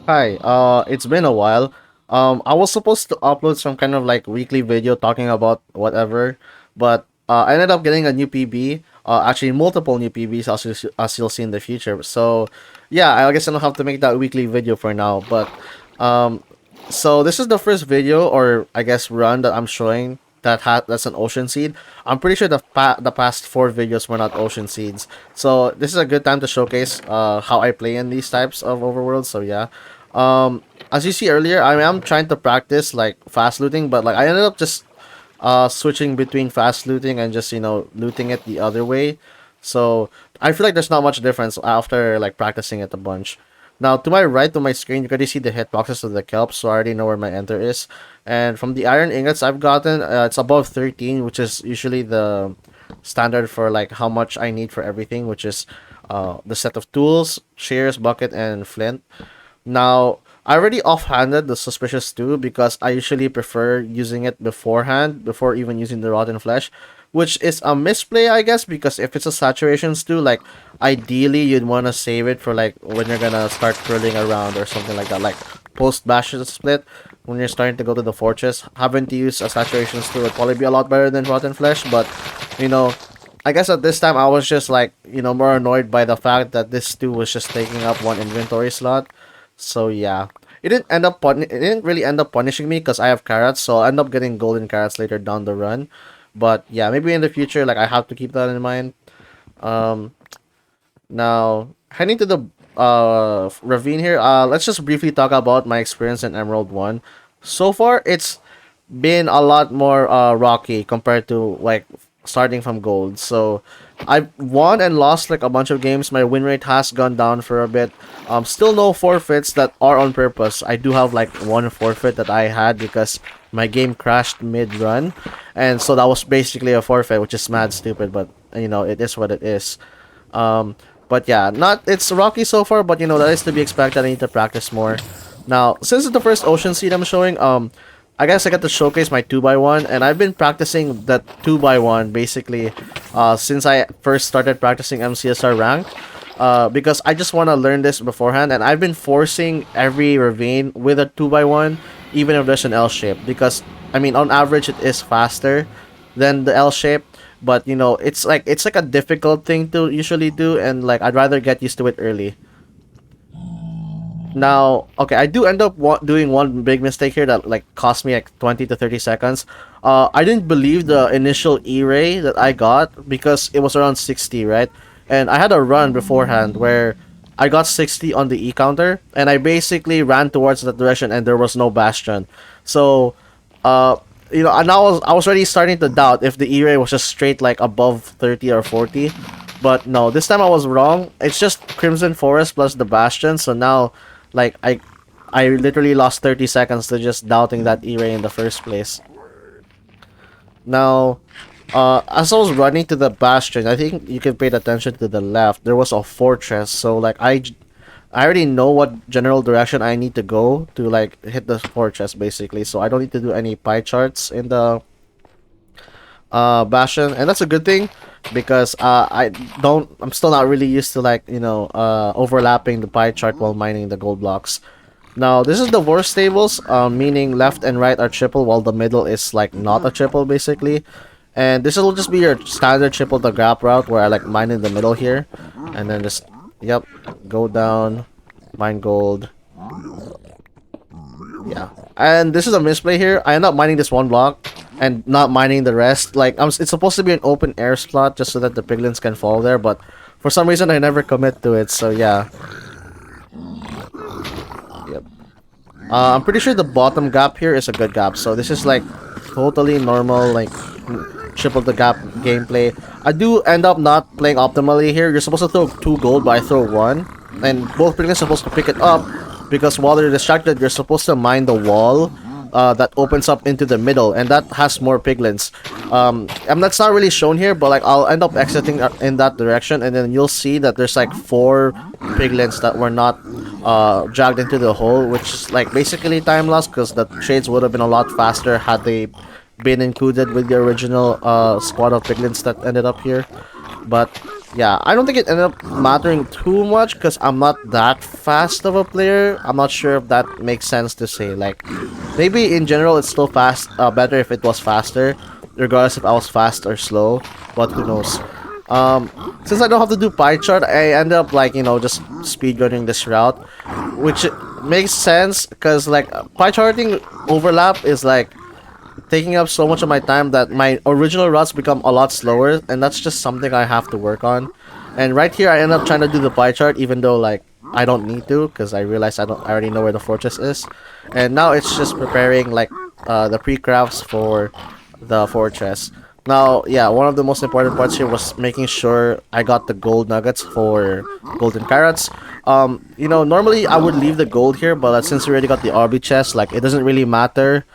Hi, it's been a while. I was supposed to upload some kind of like weekly video talking about whatever, but I ended up getting a new PB. Actually, multiple new PBs as you'll see in the future. So, yeah, I guess I don't have to make that weekly video for now. But, um, so this is the first video or I guess run that I'm showing that's an ocean seed. I'm pretty sure the past four videos were not ocean seeds. So this is a good time to showcase how I play in these types of overworlds. So yeah. As you see earlier, I am trying to practice like fast looting, but like I ended up just switching between fast looting and just looting it the other way. So I feel like there's not much difference after like practicing it a bunch. Now to my right of my screen, you can see the hitboxes of the kelp, so I already know where my enter is. And from the iron ingots I've gotten, it's above 13, which is usually the standard for like how much I need for everything, which is the set of tools, shears, bucket, and flint. Now, I already offhanded the suspicious stew because I usually prefer using it beforehand, before even using the rotten flesh, which is a misplay, I guess, because if it's a saturation stew, like, ideally you'd want to save it for, like, when you're gonna start curling around or something like that, like, post-bastion split, when you're starting to go to the fortress. Having to use a saturation stew would probably be a lot better than rotten flesh, but, you know, I guess at this time I was just, like, more annoyed by the fact that this stew was just taking up one inventory slot. So yeah, it didn't really end up punishing me because I have carrots, so I'll end up getting golden carrots later down the run. But yeah, maybe in the future, like I have to keep that in mind. Um, Now heading to the ravine here. Let's just briefly talk about my experience in Emerald One. So far, it's been a lot more rocky compared to like starting from gold. So I've won and lost like a bunch of games. My win rate has gone down for a bit. Still no forfeits that are on purpose. I do have like one forfeit that I had because my game crashed mid run, and so that was basically a forfeit, which is mad stupid. But it is what it is. Um, but yeah, not it's rocky so far, but that is to be expected. I need to practice more. Now, since it's the first ocean seed I'm showing, I guess I got to showcase my 2x1, and I've been practicing that 2x1 basically since I first started practicing MCSR rank. Because I just want to learn this beforehand, and I've been forcing every ravine with a 2x1, even if there's an L shape, because I mean, on average, it is faster than the L shape, but it's like a difficult thing to usually do, and like I'd rather get used to it early. Now, okay, I do end up doing one big mistake here that like cost me like 20 to 30 seconds. I didn't believe the initial E-ray that I got because it was around 60, right? And I had a run beforehand where I got 60 on the E counter, and I basically ran towards that direction and there was no bastion. So, uh, and I was already starting to doubt if the E-ray was just straight like above 30 or 40. But no, this time I was wrong. It's just Crimson Forest plus the Bastion. So now, like I literally lost 30 seconds to just doubting that E-ray in the first place. Now, as I was running to the Bastion, I think you can pay attention to the left. There was a fortress. So like I already know what general direction I need to go to like hit the fortress basically. So I don't need to do any pie charts in the Bastion, and that's a good thing because I'm still not really used to like overlapping the pie chart while mining the gold blocks. Now this is the worst tables, meaning left and right are triple while the middle is like not a triple basically, and this will just be your standard triple the gap route where I like mine in the middle here, and then just yep, go down, mine gold. Yeah. And this is a misplay here. I end up mining this one block and not mining the rest. Like it's supposed to be an open air slot just so that the piglins can fall there, but for some reason I never commit to it. So yeah. Yep. I'm pretty sure the bottom gap here is a good gap. So this is like totally normal, like triple the gap gameplay. I do end up not playing optimally here. You're supposed to throw 2 gold, but I throw 1, and both piglins are supposed to pick it up because while they're distracted, you're supposed to mine the wall that opens up into the middle, and that has more piglins. And that's not really shown here, but like I'll end up exiting in that direction, and then you'll see that there's like 4 piglins that were not dragged into the hole, which is like basically time loss because the trades would have been a lot faster had they been included with the original squad of piglins that ended up here. But yeah, I don't think it ended up mattering too much because I'm not that fast of a player. I'm not sure if that makes sense to say. Like, maybe in general it's still fast, better if it was faster, regardless if I was fast or slow. But who knows? Um, since I don't have to do pie chart, I end up like just speedrunning this route, which makes sense because like pie charting overlap is like taking up so much of my time that my original routes become a lot slower, and that's just something I have to work on. And right here, I end up trying to do the pie chart, even though like I don't need to, because I realize I already know where the fortress is, and now it's just preparing like the pre-crafts for the fortress. Now, yeah, one of the most important parts here was making sure I got the gold nuggets for golden carrots. Normally I would leave the gold here, but since we already got the RB chest, like it doesn't really matter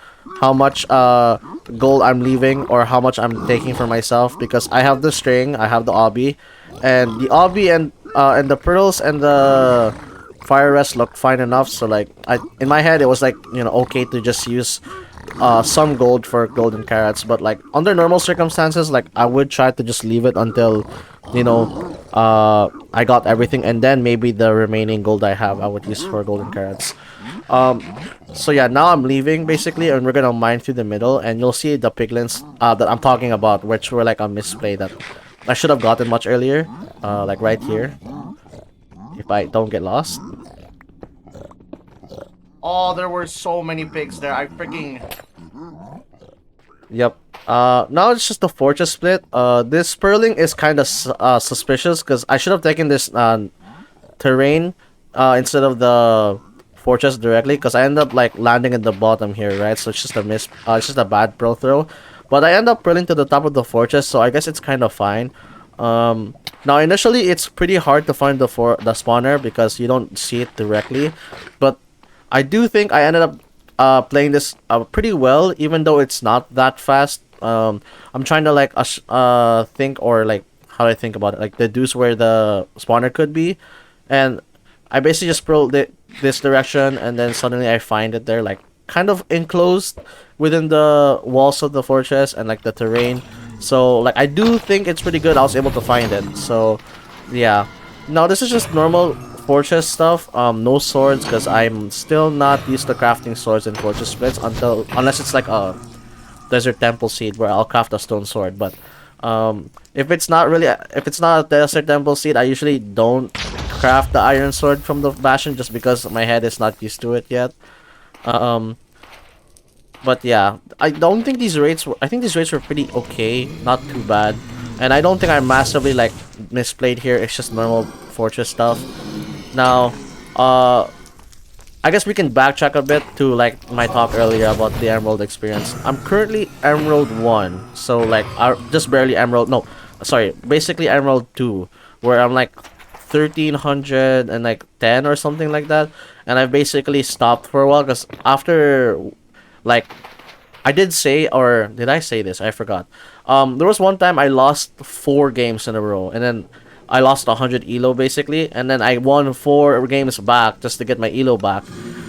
how much gold I'm leaving or how much I'm taking for myself because I have the string, I have the obby, and the obby and the pearls and the fire rest look fine enough. So like I in my head it was like okay to just use some gold for golden carrots, but like under normal circumstances, like I would try to just leave it until I got everything, and then maybe the remaining gold I have I would use for golden carrots. Um, so yeah, now I'm leaving basically, and we're gonna mine through the middle, and you'll see the piglins that I'm talking about, which were like a misplay that I should have gotten much earlier, like right here, if I don't get lost. Oh, there were so many pigs there. I freaking. Yep. Now it's just the fortress split. This pearling is kind of suspicious because I should have taken this terrain instead of the fortress directly because I end up like landing in the bottom here, right? So it's just a miss. It's just a bad pearl throw, but I end up pearling to the top of the fortress, so I guess it's kind of fine. Now initially it's pretty hard to find the spawner because you don't see it directly, but I do think I ended up playing this pretty well, even though it's not that fast. I'm trying to like think or like how do I think about it, like deduce where the spawner could be, and I basically just scroll this direction, and then suddenly I find it there, like kind of enclosed within the walls of the fortress and like the terrain. So like I do think it's pretty good. I was able to find it. So yeah. Now this is just normal fortress stuff. No swords because I'm still not used to crafting swords in fortress splits unless it's like a desert temple seed where I'll craft a stone sword. But if it's not a desert temple seed, I usually don't craft the iron sword from the bastion just because my head is not used to it yet. Um, but yeah, I don't think these rates were. I think these rates were pretty okay, not too bad, and I don't think I massively like misplayed here. It's just normal fortress stuff. Now, I guess we can backtrack a bit to like my talk earlier about the Emerald experience. I'm currently Emerald 1, so like just barely Emerald. No, sorry, basically Emerald 2, where I'm like 1300 and like 10 or something like that, and I basically stopped for a while because after like I did say, or did I say this? I forgot. There was one time I lost 4 games in a row, and then I lost 100 elo basically, and then I won 4 games back just to get my elo back,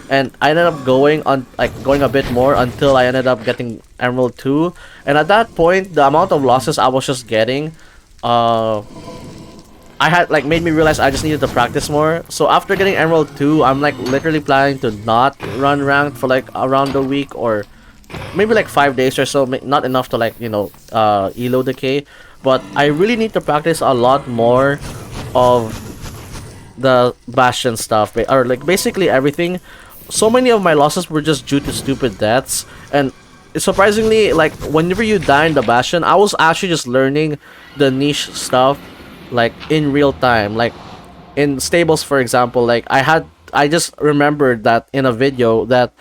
and I ended up going a bit more until I ended up getting Emerald 2, and at that point the amount of losses I was just getting, I had like made me realize I just needed to practice more. So after getting Emerald 2, I'm like literally planning to not run ranked for like around a week or maybe like 5 days or so, not enough to like elo decay, but I really need to practice a lot more of the bastion stuff, or like basically everything. So many of my losses were just due to stupid deaths, and surprisingly, like whenever you die in the bastion, I was actually just learning the niche stuff like in real time. Like in stables, for example, like I just remembered that in a video that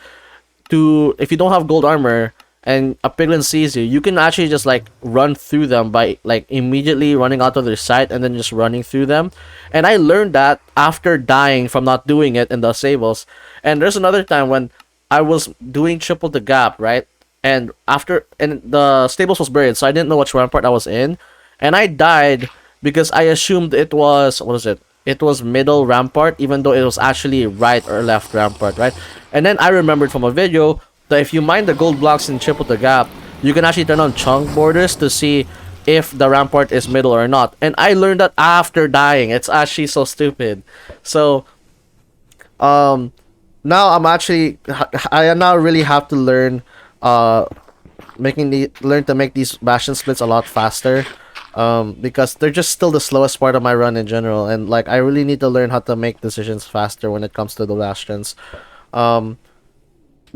if you don't have gold armor and a piglin sees you, you can actually just like run through them by like immediately running out of their sight and then just running through them. And I learned that after dying from not doing it in the stables. And there's another time when I was doing triple the gap, right? And the stables was buried, so I didn't know which rampart I was in, and I died because I assumed it was, what is it? It was middle rampart, even though it was actually right or left rampart, right? And then I remembered from a video that if you mine the gold blocks in triple the gap, you can actually turn on chunk borders to see if the rampart is middle or not. And I learned that after dying. It's actually so stupid. So um now I now really have to learn uh learn to make these bastion splits a lot faster, because they're just still the slowest part of my run in general, and like I really need to learn how to make decisions faster when it comes to the bastions. um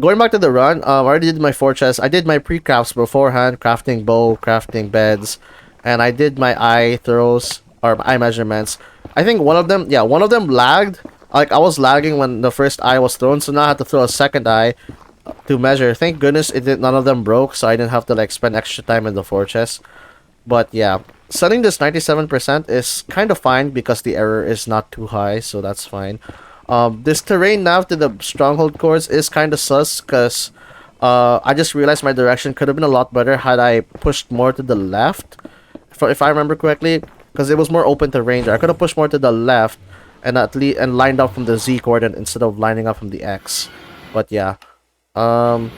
Going back to the run, I already did my fortress. I did my pre-crafts beforehand, crafting bow, crafting beds, and I did my eye throws or eye measurements. I think one of them lagged. Like I was lagging when the first eye was thrown, so now I had to throw a second eye to measure. Thank goodness it did. None of them broke, so I didn't have to like spend extra time in the fortress. But yeah, setting this 97% is kind of fine because the error is not too high, so that's fine. This terrain nav to the stronghold cores is kind of sus because I just realized my direction could have been a lot better had I pushed more to the left, if I remember correctly, because it was more open to range. I could have pushed more to the left and at least and lined up from the Z coordinate instead of lining up from the X. But yeah, um,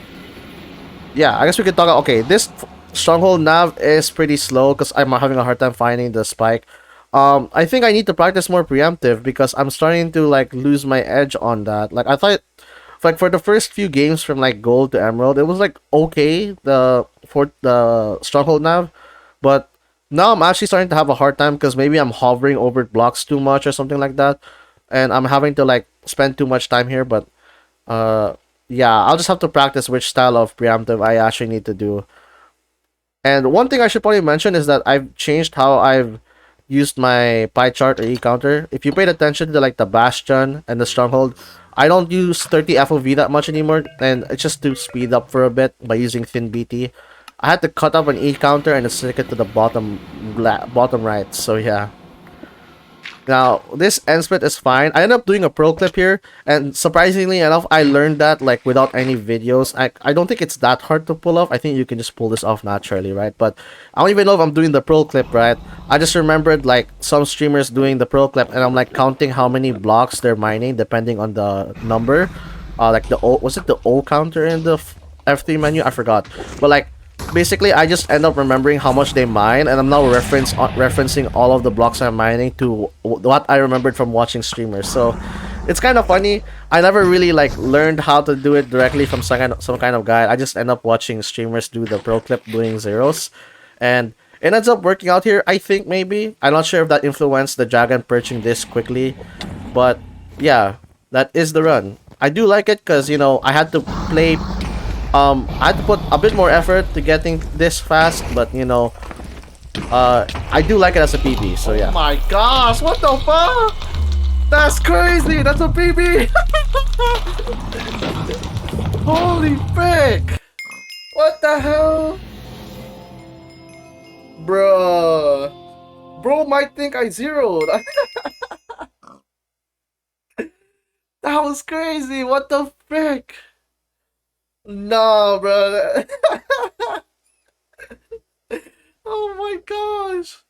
yeah, I guess we could talk. Okay, this stronghold nav is pretty slow because I'm having a hard time finding the spike. I think I need to practice more preemptive because I'm starting to like lose my edge on that. Like I thought, like for the first few games from like gold to emerald, it was like okay for the stronghold nav, but now I'm actually starting to have a hard time because maybe I'm hovering over blocks too much or something like that, and I'm having to like spend too much time here. But uh, yeah, I'll just have to practice which style of preemptive I actually need to do. And one thing I should probably mention is that I've changed how I've used my pie chart or e counter. If you paid attention to like the bastion and the stronghold, I don't use 30 FOV that much anymore, and it's just to speed up for a bit by using thin BT. I had to cut up an e counter and stick it to the bottom right. So yeah. Now, this end split is fine. I ended up doing a pro clip here, and surprisingly enough, I learned that like without any videos. I don't think it's that hard to pull off. I think you can just pull this off naturally, right? But I don't even know if I'm doing the pro clip right. I just remembered like some streamers doing the pro clip, and I'm like counting how many blocks they're mining depending on the number. Like the O, was it the O counter in the F3 menu? I forgot. But like basically I just end up remembering how much they mine, and I'm now referencing all of the blocks I'm mining to what I remembered from watching streamers. So it's kind of funny. I never really like learned how to do it directly from some kind of guide. I just end up watching streamers do the pro clip doing zeros, and it ends up working out here. I think maybe I'm not sure if that influenced the dragon perching this quickly, but yeah, that is the run. I do like it because I had to play I had to put a bit more effort to getting this fast, but I do like it as a PB, so yeah. Oh my gosh, what the fuck? That's crazy, that's a PB! Holy frick! What the hell? Bruh. Bro might think I zeroed. That was crazy, what the frick? No, bro. Oh my gosh.